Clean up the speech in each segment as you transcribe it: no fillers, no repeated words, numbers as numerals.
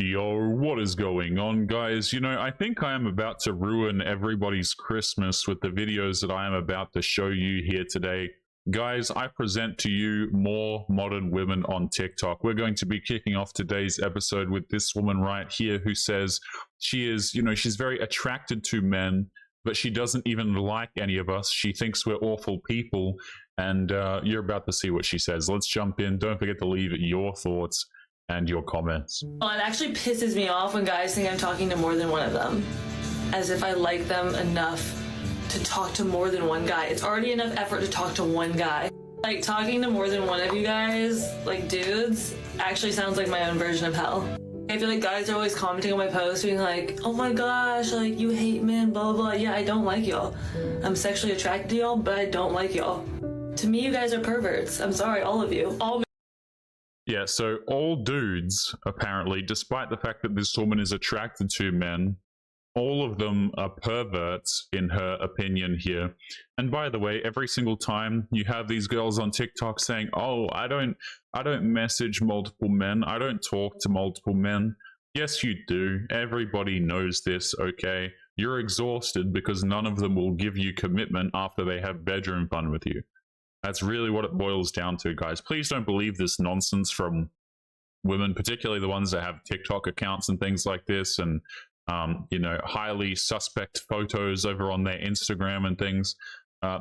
Yo, what is going on, guys? You know, I think I am about to ruin everybody's Christmas with the videos that I am about to show you here today. Guys, I present to you more modern women on TikTok. We're going to be kicking off today's episode with this woman right here who says she is, she's very attracted to men, but she doesn't even like any of us. She thinks we're awful people, and you're about to see what she says. Let's jump in. Don't forget to leave your thoughts and your comments. Well, it actually pisses me off when guys think I'm talking to more than one of them, as if I like them enough to talk to more than one guy. It's already enough effort to talk to one guy. Like, talking to more than one of you guys, like dudes, actually sounds like my own version of hell. I feel like guys are always commenting on my posts being like, oh my gosh, like, you hate men, blah, blah, blah. Yeah, I don't like y'all. I'm sexually attracted to y'all, but I don't like y'all. To me, you guys are perverts. I'm sorry, all of you. All. Yeah, so all dudes, apparently, despite the fact that this woman is attracted to men, all of them are perverts in her opinion here. And by the way, every single time you have these girls on TikTok saying, oh, I don't message multiple men, I don't talk to multiple men. Yes, you do. Everybody knows this, okay? You're exhausted because none of them will give you commitment after they have bedroom fun with you. That's really what it boils down to, guys. Please don't believe this nonsense from women, particularly the ones that have TikTok accounts and things like this, and highly suspect photos over on their Instagram and things.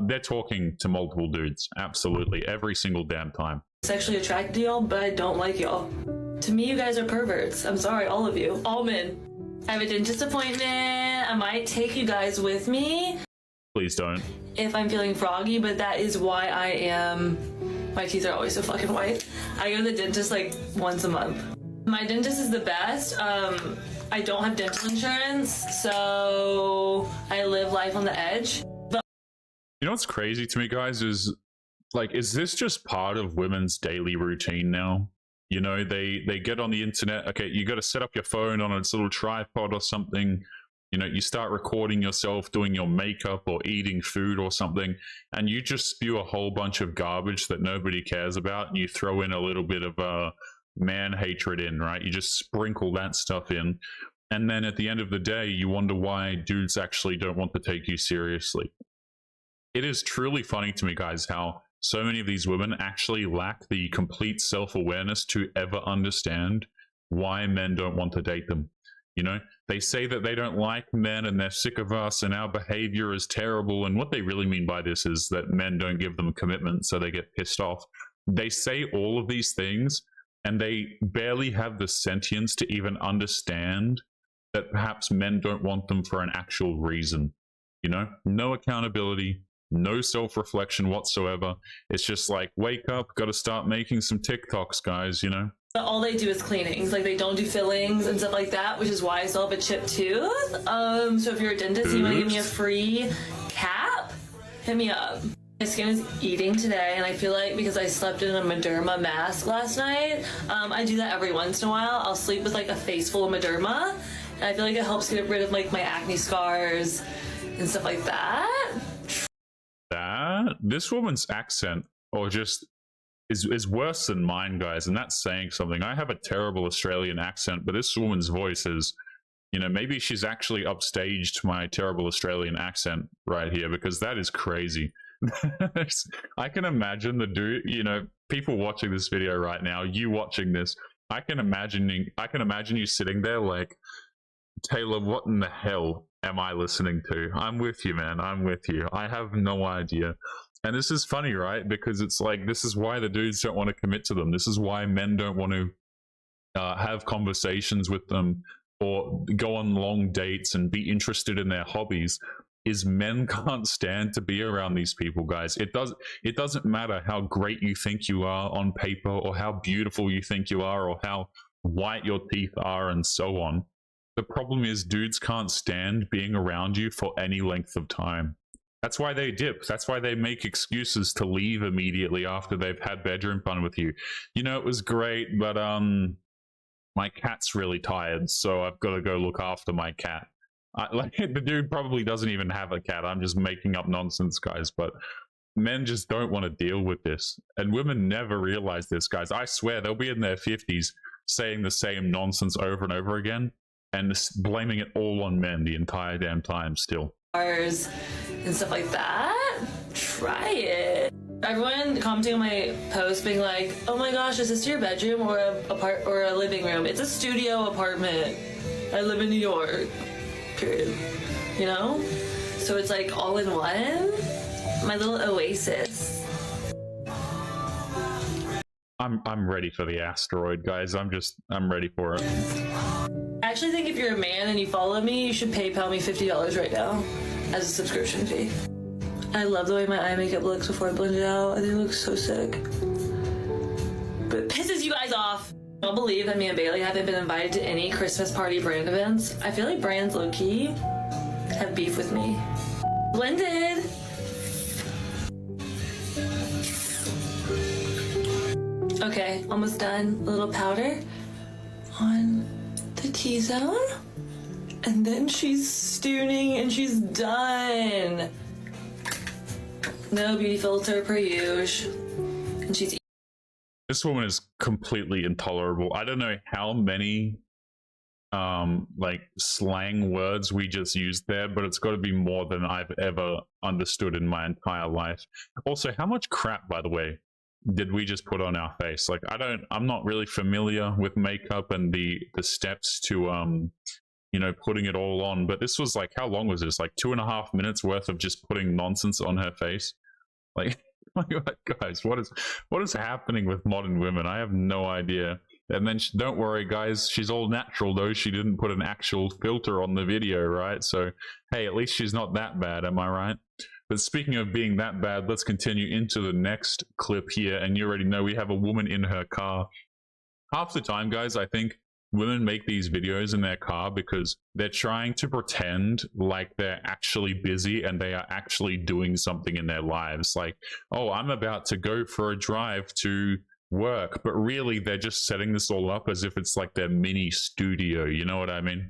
They're talking to multiple dudes, absolutely, every single damn time. Sexually attracted to y'all, but I don't like y'all. To me, you guys are perverts. I'm sorry, all of you. All men. I have a dentist appointment. I might take you guys with me. Please don't. If I'm feeling froggy, but that is why my teeth are always so fucking white. I go to the dentist like once a month. My dentist is the best. I don't have dental insurance, so I live life on the edge. But you know what's crazy to me, guys, is like, is this just part of women's daily routine now? You know, they get on the internet. Okay, you got to set up your phone on its little tripod or something. You know, you start recording yourself doing your makeup or eating food or something, and you just spew a whole bunch of garbage that nobody cares about, and you throw in a little bit of man hatred in, right? You just sprinkle that stuff in, and then at the end of the day, you wonder why dudes actually don't want to take you seriously. It is truly funny to me, guys, how so many of these women actually lack the complete self-awareness to ever understand why men don't want to date them. You know, they say that they don't like men and they're sick of us and our behavior is terrible. And what they really mean by this is that men don't give them commitment, so they get pissed off. They say all of these things and they barely have the sentience to even understand that perhaps men don't want them for an actual reason. You know, no accountability, no self-reflection whatsoever. It's just like, wake up, got to start making some TikToks, guys, you know? all they do is cleanings. Like, they don't do fillings and stuff like that, which is why I still have a chipped tooth. So if you're a dentist and you want to give me a free cap, hit me up. My skin is eating today, and I feel like because I slept in a Mederma mask last night, I do that every once in a while. I'll sleep with like a face full of Mederma, and I feel like it helps get rid of like my acne scars and stuff like that. This woman's accent, or just is worse than mine, guys, and that's saying something. I have a terrible Australian accent, but this woman's voice is, you know, maybe she's actually upstaged my terrible Australian accent right here, because that is crazy. I can imagine the dude, you know, people watching this video right now, you watching this, I can imagine you sitting there like, Taylor, what in the hell am I listening to? I'm with you, man. I'm with you. I have no idea. And this is funny, right? Because it's like, this is why the dudes don't want to commit to them. This is why men don't want to have conversations with them or go on long dates and be interested in their hobbies, is men can't stand to be around these people, guys. It doesn't matter how great you think you are on paper, or how beautiful you think you are, or how white your teeth are, and so on. The problem is dudes can't stand being around you for any length of time. That's why they dip. That's why they make excuses to leave immediately after they've had bedroom fun with you. You know, it was great, but my cat's really tired, so I've got to go look after my cat. Like, the dude probably doesn't even have a cat. I'm just making up nonsense, guys, but men just don't want to deal with this. And women never realize this, guys. I swear they'll be in their 50s saying the same nonsense over and over again and blaming it all on men the entire damn time still. And stuff like that, try it. Everyone commenting on my post being like, oh my gosh, is this your bedroom or a living room? It's a studio apartment. I live in New York, period. You know? So it's like all in one. My little oasis. I'm ready for the asteroid, guys. I'm ready for it. I actually think if you're a man and you follow me, you should PayPal me $50 right now as a subscription fee. I love the way my eye makeup looks before I blend it out. I think it looks so sick. But it pisses you guys off. I don't believe that me and Bailey haven't been invited to any Christmas party brand events. I feel like brands low-key have beef with me. Blended. Okay, almost done. A little powder on the T-zone. And then she's stooning and she's done. No beauty filter per usual. And she's... This woman is completely intolerable. I don't know how many like slang words we just used there, but it's got to be more than I've ever understood in my entire life. Also, how much crap, by the way, did we just put on our face? Like, I'm not really familiar with makeup and the steps to you know, putting it all on, but this was like, how long was this? Like 2.5 minutes worth of just putting nonsense on her face. Like, my God, guys, what is happening with modern women? I have no idea. And then don't worry, guys, she's all natural though. She didn't put an actual filter on the video, right? So hey, at least she's not that bad, am I right? But speaking of being that bad, let's continue into the next clip here. And you already know we have a woman in her car. Half the time, guys, I think women make these videos in their car because they're trying to pretend like they're actually busy and they are actually doing something in their lives. Like, oh, I'm about to go for a drive to work, but really they're just setting this all up as if it's like their mini studio. You know what I mean?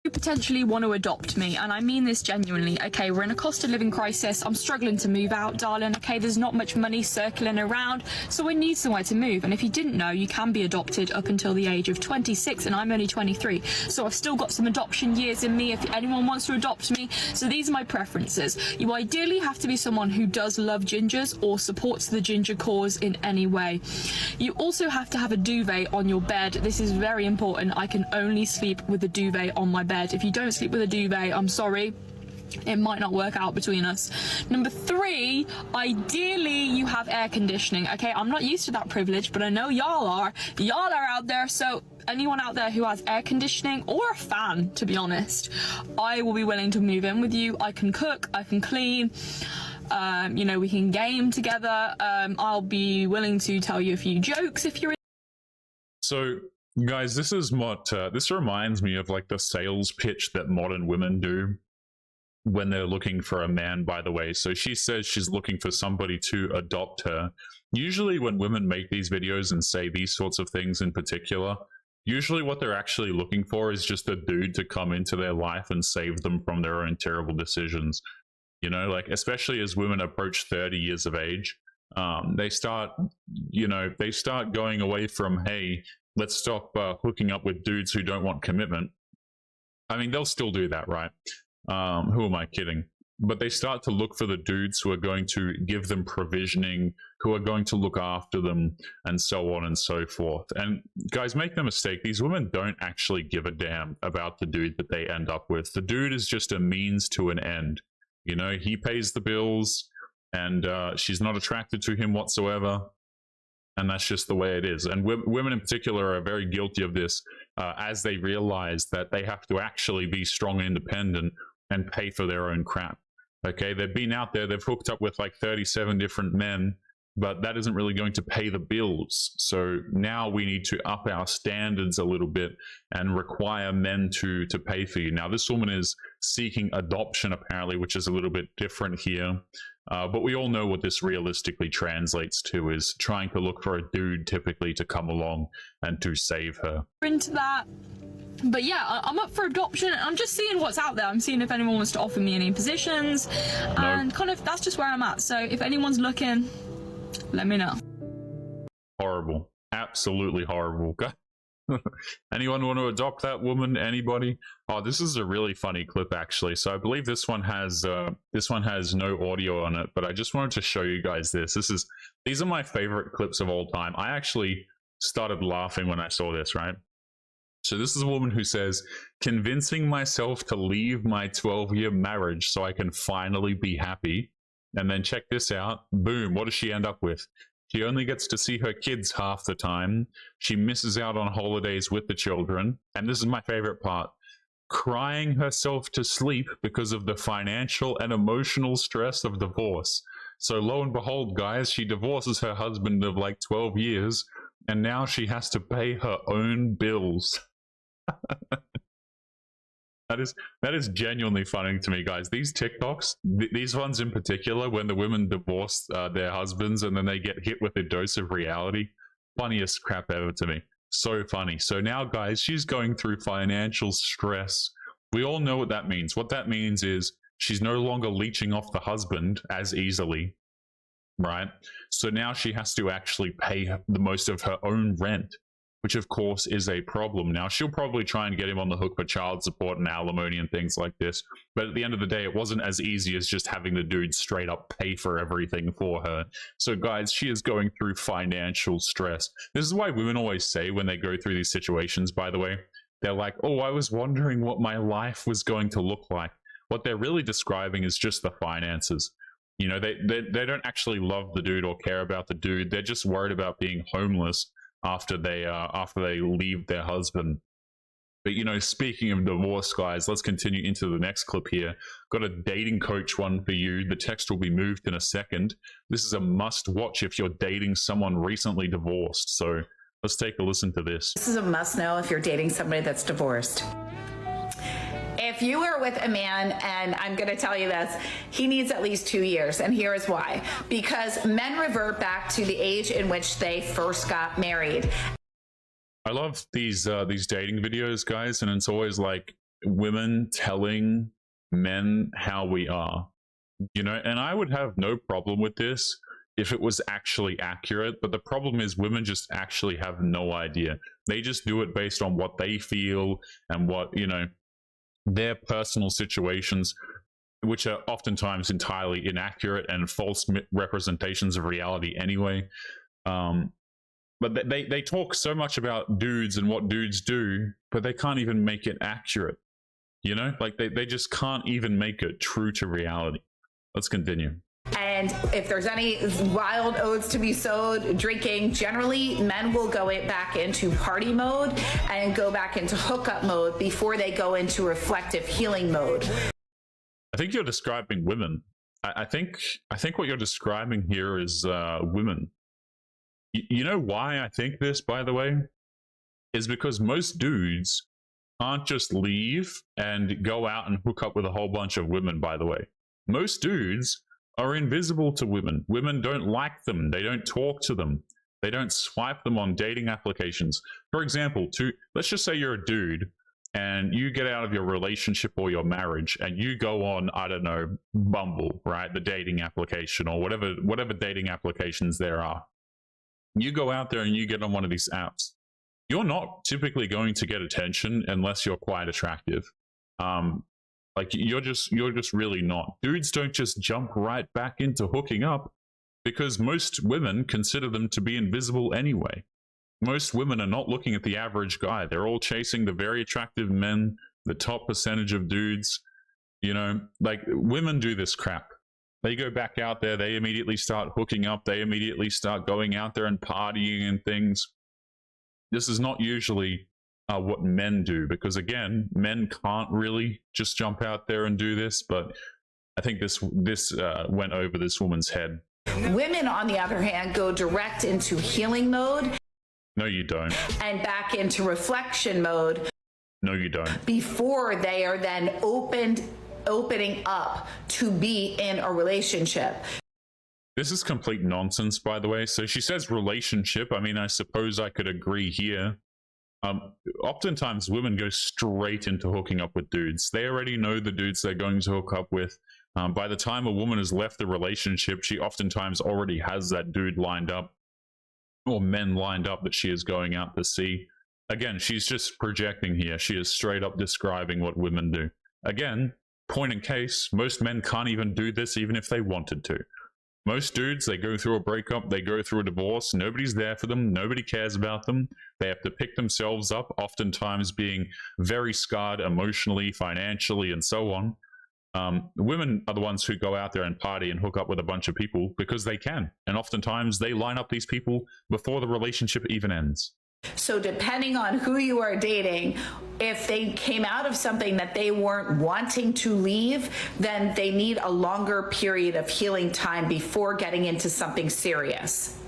You potentially want to adopt me, and I mean this genuinely. Okay, we're in a cost of living crisis. I'm struggling to move out, darling. Okay, there's not much money circling around, so I need somewhere to move. And if you didn't know, you can be adopted up until the age of 26, and I'm only 23, so I've still got some adoption years in me if anyone wants to adopt me. So these are my preferences. You ideally have to be someone who does love gingers or supports the ginger cause in any way. You also have to have a duvet on your bed. This is very important. I can only sleep with a duvet on my bed. If you don't sleep with a duvet, I'm sorry, it might not work out between us. Number 3, ideally you have air conditioning. Okay, I'm not used to that privilege, but I know y'all are out there. So anyone out there who has air conditioning or a fan, to be honest, I will be willing to move in with you. I can cook, I can clean, you know, we can game together. I'll be willing to tell you a few jokes if you're... So guys, this is what this reminds me of, like the sales pitch that modern women do when they're looking for a man, by the way. So she says she's looking for somebody to adopt her. Usually when women make these videos and say these sorts of things in particular, usually what they're actually looking for is just a dude to come into their life and save them from their own terrible decisions. You know, like, especially as women approach 30 years of age, they start going away from, hey, let's stop hooking up with dudes who don't want commitment. I mean, they'll still do that, right? Who am I kidding? But they start to look for the dudes who are going to give them provisioning, who are going to look after them, and so on and so forth. And guys, make no mistake, these women don't actually give a damn about the dude that they end up with. The dude is just a means to an end. You know, he pays the bills, and she's not attracted to him whatsoever. And that's just the way it is. And women in particular are very guilty of this as they realize that they have to actually be strong and independent and pay for their own crap. Okay, they've been out there, they've hooked up with like 37 different men, but that isn't really going to pay the bills. So now we need to up our standards a little bit and require men to pay for you. Now, this woman is seeking adoption, apparently, which is a little bit different here. But we all know what this realistically translates to, is trying to look for a dude typically to come along and to save her. Into that. But yeah, I'm up for adoption. I'm just seeing what's out there. I'm seeing if anyone wants to offer me any positions, and kind of that's just where I'm at. So if anyone's looking, let me know. Horrible. Absolutely horrible. Anyone want to adopt that woman? Anybody? Oh, this is a really funny clip actually. So I believe this one has no audio on it, but I just wanted to show you guys this. These are my favorite clips of all time. I actually started laughing when I saw this, right? So this is a woman who says, convincing myself to leave my 12-year marriage so I can finally be happy. And then check this out. Boom. What does she end up with? She only gets to see her kids half the time. She misses out on holidays with the children. And this is my favorite part. Crying herself to sleep because of the financial and emotional stress of divorce. So lo and behold, guys, she divorces her husband of like 12 years, and now she has to pay her own bills. That is genuinely funny to me, guys. These TikToks, these ones in particular, when the women divorce their husbands and then they get hit with a dose of reality, funniest crap ever to me. So funny. So now, guys, she's going through financial stress. We all know what that means. What that means is she's no longer leeching off the husband as easily, right? So now she has to actually pay the most of her own rent, which of course is a problem. Now, she'll probably try and get him on the hook for child support and alimony and things like this. But at the end of the day, it wasn't as easy as just having the dude straight up pay for everything for her. So guys, she is going through financial stress. This is why women always say when they go through these situations, by the way, they're like, oh, I was wondering what my life was going to look like. What they're really describing is just the finances. You know, they don't actually love the dude or care about the dude. They're just worried about being homeless after they leave their husband. But you know, speaking of divorce, guys, let's continue into the next clip here. Got a dating coach one for you. The text will be moved in a second. This is a must watch if you're dating someone recently divorced. So let's take a listen to this. This is a must know if you're dating somebody that's divorced. If you are with a man, and I'm going to tell you this, he needs at least 2 years, and here is why. Because men revert back to the age in which they first got married. I love these dating videos, guys, and it's always like women telling men how we are, you know, and I would have no problem with this if it was actually accurate, but the problem is women just actually have no idea. They just do it based on what they feel and what, you know, their personal situations, which are oftentimes entirely inaccurate and false representations of reality anyway. But they talk so much about dudes and what dudes do, but they can't even make it accurate. You know, like they just can't even make it true to reality. Let's continue. And if there's any wild oats to be sowed, drinking, generally men will go back into party mode and go back into hookup mode before they go into reflective healing mode. I think you're describing women. I think what you're describing here is women. You know why I think this, by the way, is because most dudes can't just leave and go out and hook up with a whole bunch of women, by the way. Most dudes are invisible to women. Women don't like them. They don't talk to them. They don't swipe them on dating applications. For example, let's just say you're a dude and you get out of your relationship or your marriage and you go on, I don't know, Bumble, right? The dating application or whatever dating applications there are. You go out there and you get on one of these apps. You're not typically going to get attention unless you're quite attractive. Like you're just really not. Dudes don't just jump right back into hooking up because most women consider them to be invisible anyway. Most women are not looking at the average guy. They're all chasing the very attractive men, the top percentage of dudes. You know, like women do this crap. They go back out there, they immediately start hooking up, they immediately start going out there and partying and things. This is not usually what men do, because again, men can't really just jump out there and do this, but I think this went over this woman's head. Women, on the other hand, go direct into healing mode. No, you don't. And back into reflection mode. No, you don't. Before they are then opening up to be in a relationship. This is complete nonsense, by the way. So she says relationship. I mean, I suppose I could agree here. Oftentimes women go straight into hooking up with dudes. They already know the dudes they're going to hook up with. By the time a woman has left the relationship, she oftentimes already has that dude lined up, or men lined up that she is going out to see. Again, she's just projecting here. She is straight up describing what women do. Again, point in case, most men can't even do this even if they wanted to. Most dudes, they go through a breakup, they go through a divorce, nobody's there for them, nobody cares about them. They have to pick themselves up, oftentimes being very scarred emotionally, financially, and so on. Women are the ones who go out there and party and hook up with a bunch of people because they can. And oftentimes they line up these people before the relationship even ends. So depending on who you are dating, if they came out of something that they weren't wanting to leave, then they need a longer period of healing time before getting into something serious.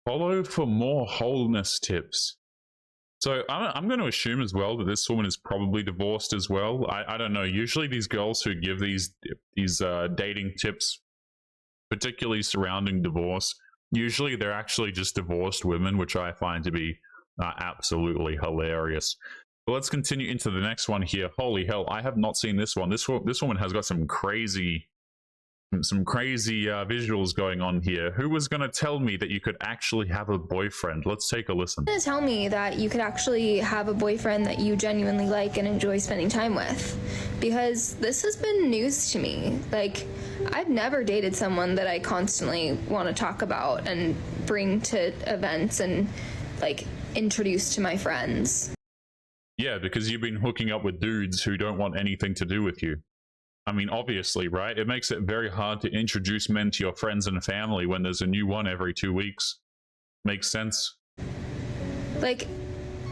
Follow for more wholeness tips. So I'm going to assume as well that this woman is probably divorced as well. I don't know. Usually these girls who give these dating tips, particularly surrounding divorce, usually they're actually just divorced women, which I find to be absolutely hilarious. But let's continue into the next one here. Holy hell, I have not seen this one. This woman has got some crazy visuals going on here. Who was going to tell me that you could actually have a boyfriend? Let's take a listen. To tell me that you could actually have a boyfriend that you genuinely like and enjoy spending time with, because this has been news to me. Like, I've never dated someone that I constantly want to talk about and bring to events and like introduce to my friends. Yeah, because you've been hooking up with dudes who don't want anything to do with you. I mean, obviously, right? It makes it very hard to introduce men to your friends and family when there's a new one every 2 weeks. Makes sense. Like,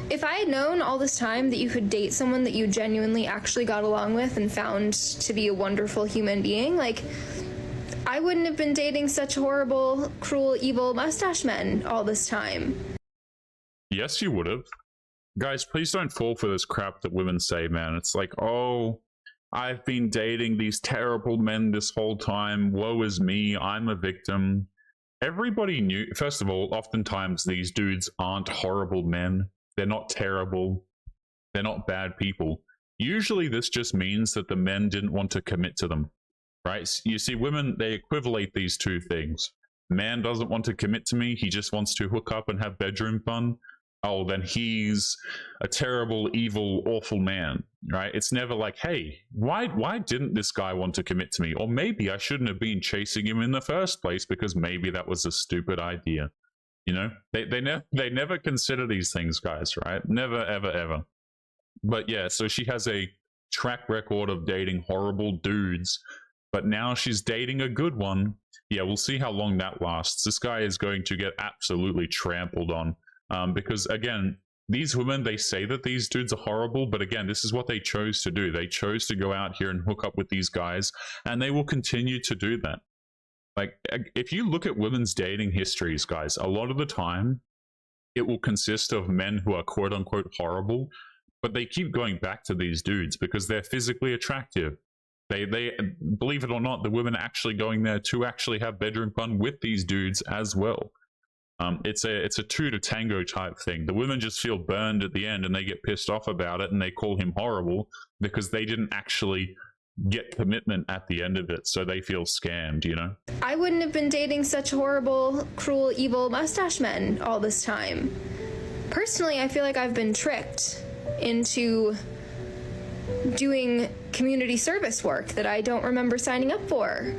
if I had known all this time that you could date someone that you genuinely actually got along with and found to be a wonderful human being, like, I wouldn't have been dating such horrible, cruel, evil mustache men all this time. Yes, you would have. Guys, please don't fall for this crap that women say, man. It's like, oh, I've been dating these terrible men this whole time. Woe is me. I'm a victim. Everybody knew. First of all, oftentimes these dudes aren't horrible men. They're not terrible. They're not bad people. Usually this just means that the men didn't want to commit to them, right? You see, women, they equivalate these two things. Man doesn't want to commit to me. He just wants to hook up and have bedroom fun. Oh, then he's a terrible, evil, awful man, right? It's never like, hey, why didn't this guy want to commit to me? Or maybe I shouldn't have been chasing him in the first place because maybe that was a stupid idea. You know, they never consider these things, guys, right? Never, ever, ever. But yeah, so she has a track record of dating horrible dudes, but now she's dating a good one. Yeah, we'll see how long that lasts. This guy is going to get absolutely trampled on. Because again, these women, they say that these dudes are horrible, but again, this is what they chose to do. They chose to go out here and hook up with these guys, and they will continue to do that. Like, if you look at women's dating histories, guys, a lot of the time, it will consist of men who are quote-unquote horrible, but they keep going back to these dudes because they're physically attractive. They believe it or not, the women are actually going there to actually have bedroom fun with these dudes as well. It's a two to tango type thing. The women just feel burned at the end and they get pissed off about it and they call him horrible because they didn't actually get commitment at the end of it, so they feel scammed, you know? I wouldn't have been dating such horrible, cruel, evil mustache men all this time. Personally, I feel like I've been tricked into doing community service work that I don't remember signing up for.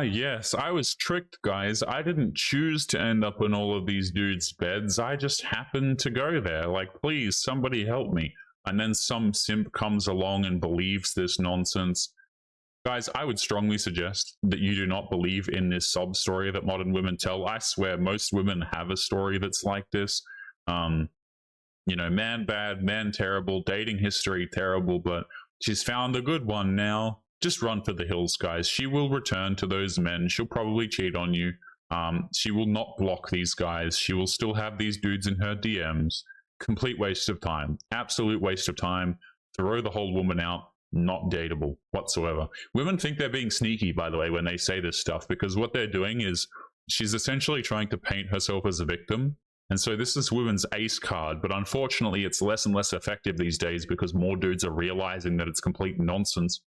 Yes, I was tricked, guys. I didn't choose to end up in all of these dudes' beds. I just happened to go there. Like, please, somebody help me. And then some simp comes along and believes this nonsense. Guys, I would strongly suggest that you do not believe in this sob story that modern women tell. I swear most women have a story that's like this. You know, man bad, man terrible, dating history terrible, but she's found a good one now. Just run for the hills, guys. She will return to those men. She'll probably cheat on you. She will not block these guys. She will still have these dudes in her DMs. Complete waste of time. Absolute waste of time. Throw the whole woman out. Not dateable whatsoever. Women think they're being sneaky, by the way, when they say this stuff, because what they're doing is she's essentially trying to paint herself as a victim. And so this is women's ace card, but unfortunately it's less and less effective these days because more dudes are realizing that it's complete nonsense.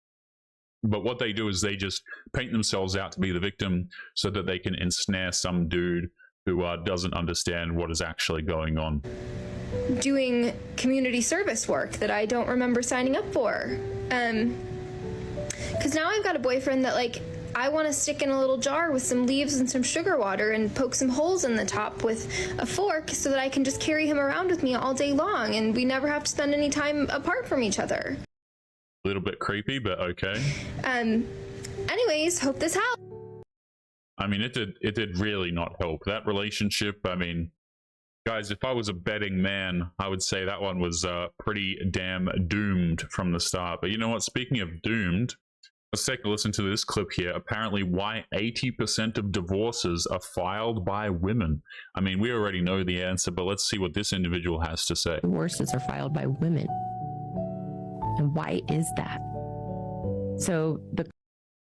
But what they do is they just paint themselves out to be the victim so that they can ensnare some dude who doesn't understand what is actually going on. Doing community service work that I don't remember signing up for. Because now I've got a boyfriend that, like, I want to stick in a little jar with some leaves and some sugar water and poke some holes in the top with a fork so that I can just carry him around with me all day long and we never have to spend any time apart from each other. A little bit creepy, but okay. Anyways, hope this helps. I mean, it did really not help. That relationship, I mean, guys, if I was a betting man, I would say that one was pretty damn doomed from the start. But you know what? Speaking of doomed, let's take a listen to this clip here. Apparently, why 80% of divorces are filed by women. I mean, we already know the answer, but let's see what this individual has to say. Divorces are filed by women. And why is that? So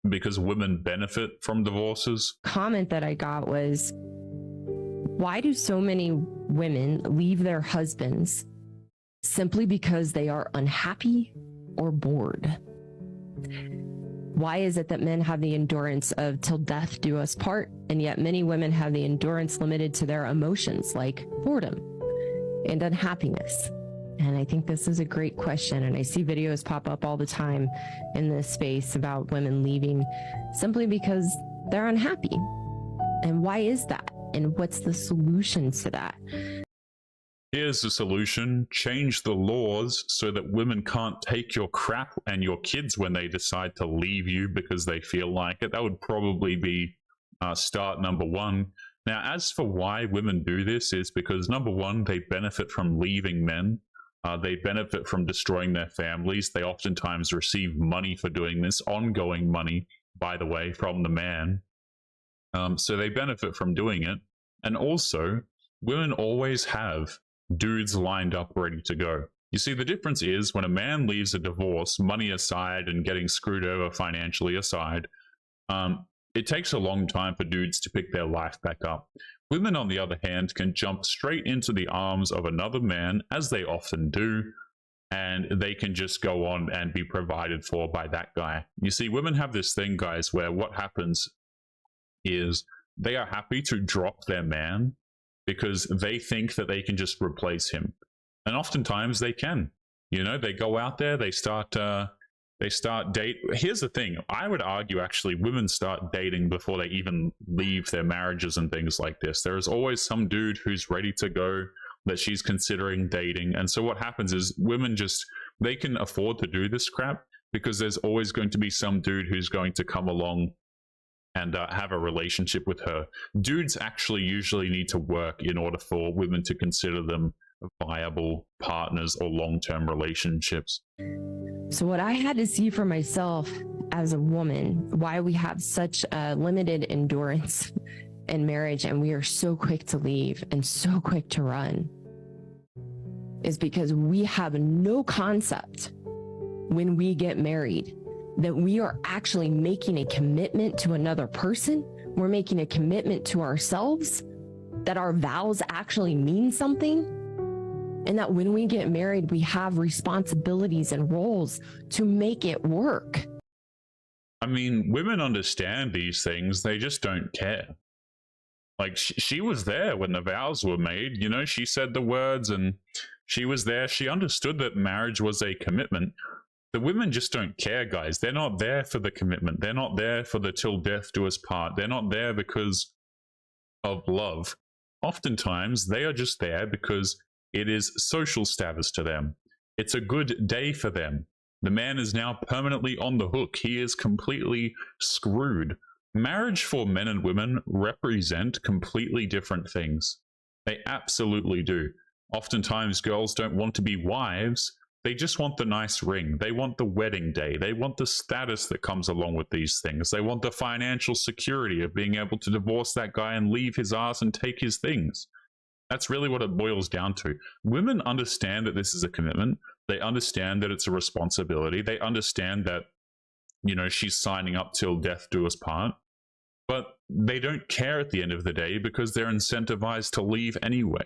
because women benefit from divorces? Comment that I got was, why do so many women leave their husbands simply because they are unhappy or bored? Why is it that men have the endurance of till death do us part, and yet many women have the endurance limited to their emotions like boredom and unhappiness? And I think this is a great question. And I see videos pop up all the time in this space about women leaving simply because they're unhappy. And why is that? And what's the solution to that? Here's the solution. Change the laws so that women can't take your crap and your kids when they decide to leave you because they feel like it. That would probably be start number one. Now, as for why women do this is because, number one, they benefit from leaving men. They benefit from destroying their families. They oftentimes receive money for doing this, ongoing money, by the way, from the man. So they benefit from doing it. And also, women always have dudes lined up ready to go. You see, the difference is when a man leaves a divorce, money aside and getting screwed over financially aside, it takes a long time for dudes to pick their life back up. Women, on the other hand, can jump straight into the arms of another man, as they often do, and they can just go on and be provided for by that guy. You see, women have this thing, guys, where what happens is they are happy to drop their man because they think that they can just replace him. And oftentimes they can. You know, they go out there, they start date. Here's the thing. I would argue, actually, women start dating before they even leave their marriages and things like this. There is always some dude who's ready to go that she's considering dating. And so what happens is women just, they can afford to do this crap because there's always going to be some dude who's going to come along and have a relationship with her. Dudes actually usually need to work in order for women to consider them viable partners or long-term relationships. So what I had to see for myself as a woman, why we have such a limited endurance in marriage and we are so quick to leave and so quick to run, is because we have no concept when we get married that we are actually making a commitment to another person. We're making a commitment to ourselves, that our vows actually mean something. And that when we get married, we have responsibilities and roles to make it work. I mean, women understand these things. They just don't care. Like, she was there when the vows were made. You know, she said the words and she was there. She understood that marriage was a commitment. The women just don't care, guys. They're not there for the commitment. They're not there for the till death do us part. They're not there because of love. Oftentimes, they are just there because it is social status to them. It's a good day for them. The man is now permanently on the hook. He is completely screwed. Marriage for men and women represent completely different things. They absolutely do. Oftentimes, girls don't want to be wives. They just want the nice ring. They want the wedding day. They want the status that comes along with these things. They want the financial security of being able to divorce that guy and leave his ass and take his things. That's really what it boils down to. Women understand that this is a commitment. They understand that it's a responsibility. They understand that, you know, she's signing up till death do us part. But they don't care at the end of the day because they're incentivized to leave anyway.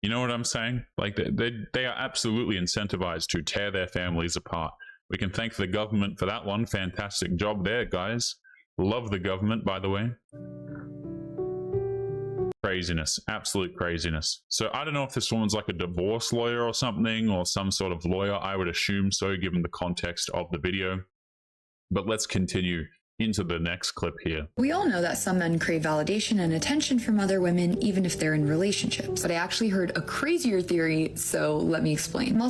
You know what I'm saying? Like, they are absolutely incentivized to tear their families apart. We can thank the government for that one. Fantastic job there, guys. Love the government, by the way. Craziness, absolute craziness. So I don't know if this woman's like a divorce lawyer or something, or some sort of lawyer. I would assume so, given the context of the video. But let's continue into the next clip here. We all know that some men crave validation and attention from other women, even if they're in relationships. But I actually heard a crazier theory, so let me explain.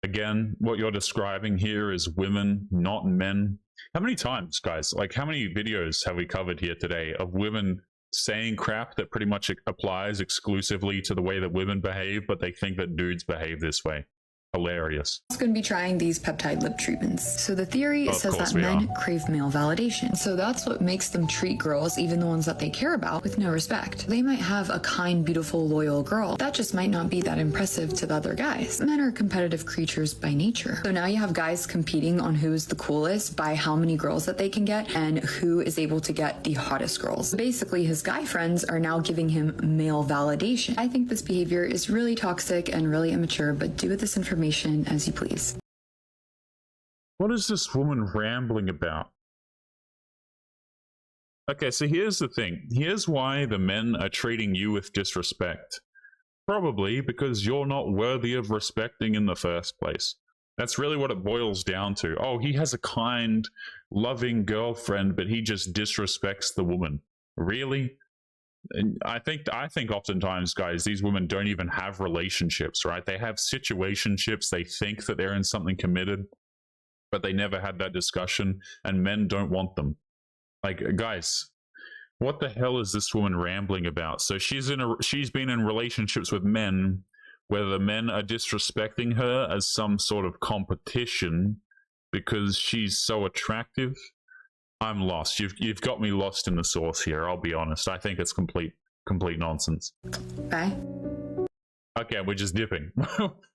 Again, what you're describing here is women, not men. How many times, guys, like how many videos have we covered here today of women saying crap that pretty much applies exclusively to the way that women behave, but they think that dudes behave this way? Hilarious. I'm going to be trying these peptide lip treatments. So the theory says that we men crave male validation. So that's what makes them treat girls, even the ones that they care about, with no respect. They might have a kind, beautiful, loyal girl. That just might not be that impressive to the other guys. Men are competitive creatures by nature. So now you have guys competing on who's the coolest by how many girls that they can get and who is able to get the hottest girls. Basically, his guy friends are now giving him male validation. I think this behavior is really toxic and really immature, but do with this information as you please. What is this woman rambling about? Okay, so here's the thing. Here's why the men are treating you with disrespect. Probably because you're not worthy of respecting in the first place. That's really what it boils down to. Oh, he has a kind, loving girlfriend, but he just disrespects the woman. Really? And I think oftentimes, guys, these women don't even have relationships, right? They have situationships. They think that they're in something committed, but they never had that discussion, and men don't want them. Like, guys, what the hell is this woman rambling about? So she's been in relationships with men where the men are disrespecting her as some sort of competition because she's so attractive. I'm lost. You've got me lost in the sauce here. I'll be honest. I think it's complete nonsense. Bye. Okay, we're just dipping.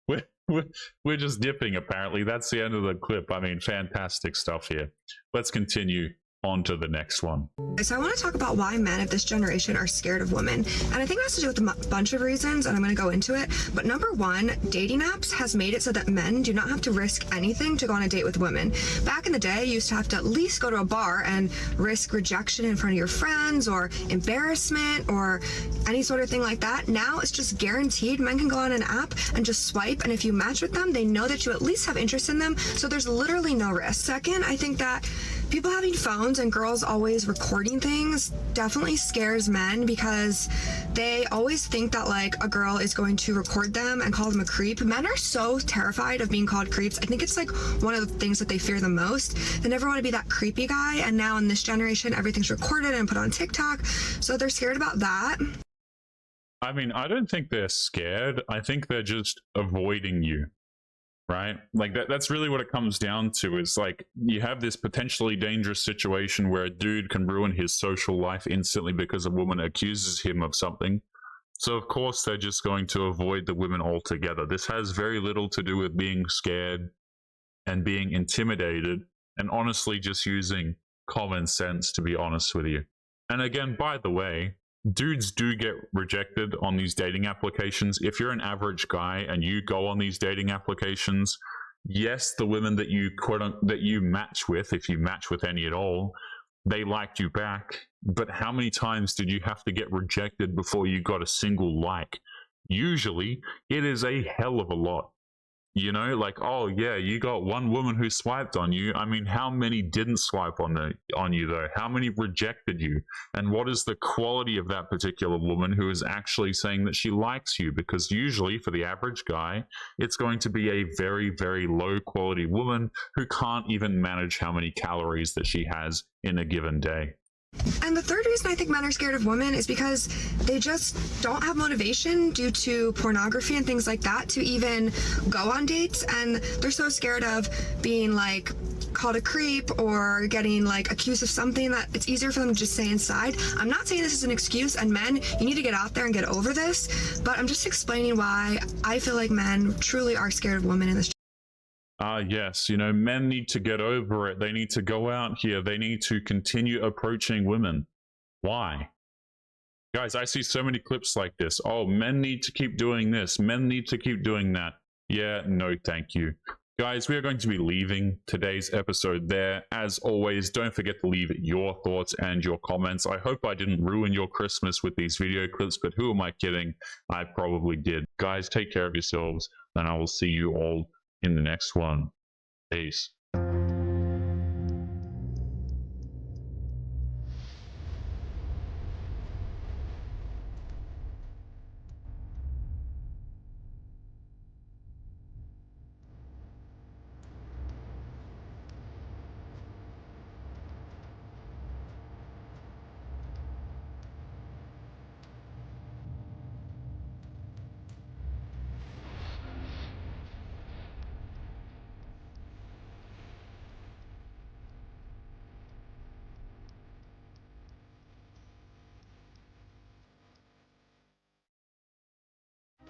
we're just dipping. Apparently, that's the end of the clip. I mean, fantastic stuff here. Let's continue on to the next one. So I want to talk about why men of this generation are scared of women. And I think it has to do with a bunch of reasons, and I'm going to go into it. But number one, dating apps has made it so that men do not have to risk anything to go on a date with women. Back in the day, you used to have to at least go to a bar and risk rejection in front of your friends or embarrassment or any sort of thing like that. Now it's just guaranteed. Men can go on an app and just swipe, and if you match with them, they know that you at least have interest in them, so there's literally no risk. Second, I think that people having phones and girls always recording things definitely scares men because they always think that like a girl is going to record them and call them a creep. Men are so terrified of being called creeps. I think it's like one of the things that they fear the most. They never want to be that creepy guy, and now in this generation everything's recorded and put on TikTok, so they're scared about that. I mean, I don't think they're scared. I think they're just avoiding you. Right? Like that's really what it comes down to, is like you have this potentially dangerous situation where a dude can ruin his social life instantly because a woman accuses him of something. So of course they're just going to avoid the women altogether. This has very little to do with being scared and being intimidated, and honestly just using common sense, to be honest with you. And again, by the way, dudes do get rejected on these dating applications. If you're an average guy and you go on these dating applications, yes, the women that you match with, if you match with any at all, they liked you back. But how many times did you have to get rejected before you got a single like? Usually, it is a hell of a lot. You know, like, oh yeah, you got one woman who swiped on you. I mean, how many didn't swipe on you though? How many rejected you? And what is the quality of that particular woman who is actually saying that she likes you? Because usually for the average guy, it's going to be a very, very low quality woman who can't even manage how many calories that she has in a given day. And the third reason I think men are scared of women is because they just don't have motivation due to pornography and things like that to even go on dates, and they're so scared of being like called a creep or getting like accused of something that it's easier for them to just stay inside. I'm not saying this is an excuse, and men, you need to get out there and get over this, but I'm just explaining why I feel like men truly are scared of women in this. Yes, you know, men need to get over it. They need to go out here. They need to continue approaching women. Why? Guys, I see so many clips like this. Oh, men need to keep doing this. Men need to keep doing that. Yeah, no, thank you. Guys, we are going to be leaving today's episode there. As always, don't forget to leave your thoughts and your comments. I hope I didn't ruin your Christmas with these video clips, but who am I kidding? I probably did. Guys, take care of yourselves, and I will see you all in the next one. Peace.